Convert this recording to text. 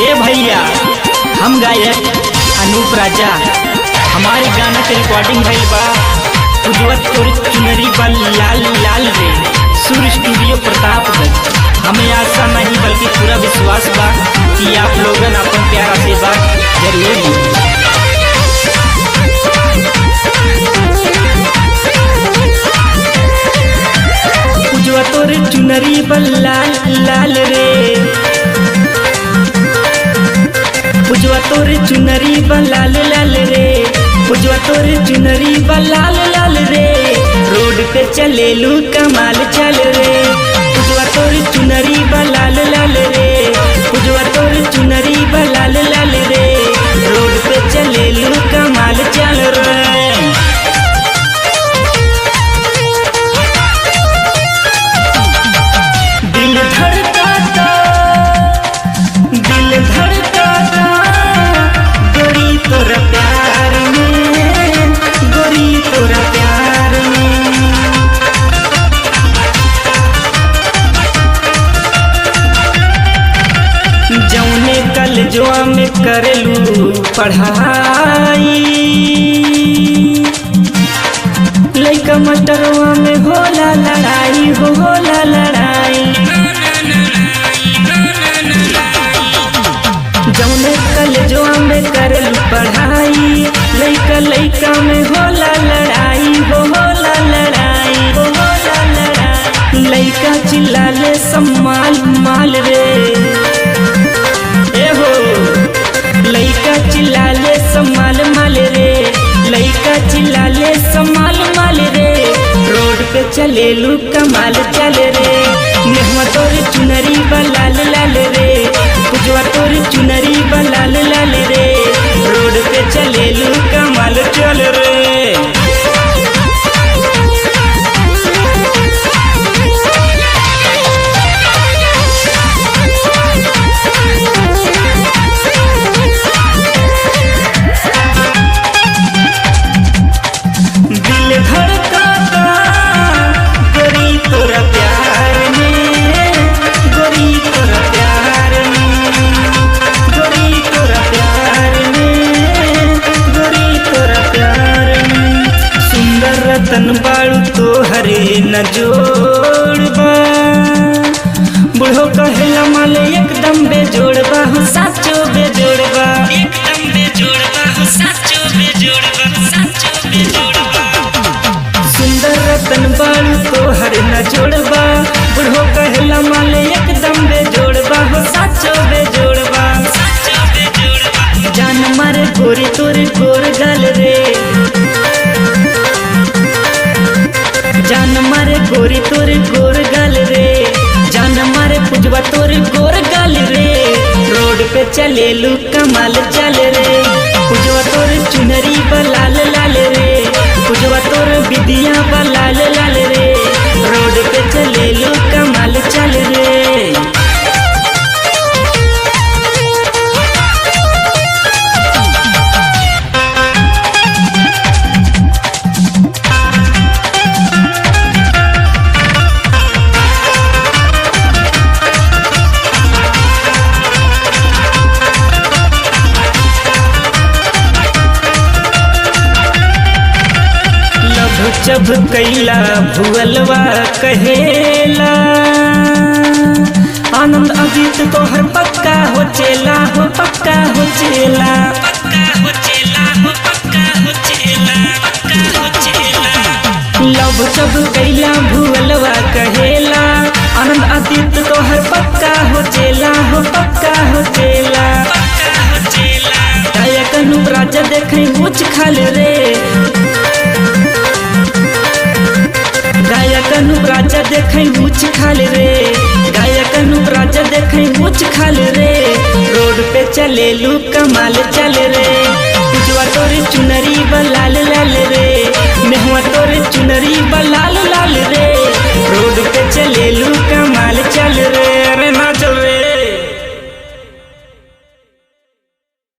ए भैया, हम गायक अनूप राजा, हमारे गाना के रिकॉर्डिंग भइल बा उज्जवल तोर चुनरी बल लाल लाल रे सुर स्टूडियो प्रतापगंज। हमें आशा नहीं बल्कि पूरा विश्वास बा कि आप लोगन अपन प्यार आशीर्वाद जरूर दें। उज्जवल तोर चुनरी बल लाल लाल रे, उज्जवल तोर चुनरी बल लाल लाल रे, उज्जवल तोर चुनरी बल लाल लाल रे, रोड पे चलेलू कमाल चल रे। उज्जवल तोर चुनरी बल लाल लाल रे, उज्जवल तोर चुनरी बल लाल लाल रे, रोड पे चलेलू कमाल चल रे। दिल धड़काता, दिल धड़काता गोरी तोरा प्यार में, गोरी तोरा प्यार में। जौने कल जुआ में करलू पढ़ाई, लइका मास्टरवा में होला लड़ाई, होला लड़ाई। जौने कल जुआ में करलू पढ़ाई, लइका लइका में होला लड़ाई, होला लड़ाई, होला लड़ाई। लइका चिल्लाले सम्माल माल रे, ए हो लइका चिल्लाले सम्माल माल रे, लइका चिल्लाले सम्माल माल रे, रोड पे चलेलू कमाल चल रे। नेहवा तोर चुनरी बा लाल लाल रे, उज्जवल तोर चुनरी बा लाल लाल रे, रोड पे चलेलू कमाल चल रे। दिल धड़काता गोरी तोरा प्यार में, गोरी तोरा प्यार में, गोरी तोरा प्यार में, गोरी तोरा प्यार में। सुंदर रतन बाड़ू तो हरे न जोड़बा, बुढ़ो कहेला माल एकदम बेजोड़बा, हो साचो बेजोड़बा, एकदम बेजोड़बा, हो साचो बेजोड़बा, साचो बेजोड़बा। सुंदर रतन बाड़ू तो हर न जोड़बा, बुढ़ो कहेला माल एकदम बेजोड़बा, हो साचो बेजोड़बा, साचो बेजोड़बा। जान मारे गोरी तोरे गोर गाल रे, जान मारे गोरी तोरे गोर गाल रे, जान मारे उज्जवल तोरे गोर गाल रे, रोड पे चलेलू कमाल चल रे। उज्जवल तोरे चुनरी बा लाल लाल रे, उज्जवल तोर विदिया बा लाल लाल रे, रोड पे चलेलू कमाल चल रे। जब कैला भुअलवा कहेला, आनंद अजीत तो हर पक्का हो चेला, हो पक्का हो चेला, पक्का हो चेला, हो पक्का हो चेला, पक्का हो चेला। लव जब कैला भुअलवा कहेला, आनंद अजीत तो हर पक्का हो चेला, हो पक्का हो चेला, पक्का हो चेला। गायक अनूप राजा देखे ऊंच खाल रे, गायक अनूप राजा देखे ऊंच खाल रे, गायक अनूप राजा देखे ऊंच खाल रे, रोड पे चलेलू कमाल चल रे। उज्जवल तोर चुनरी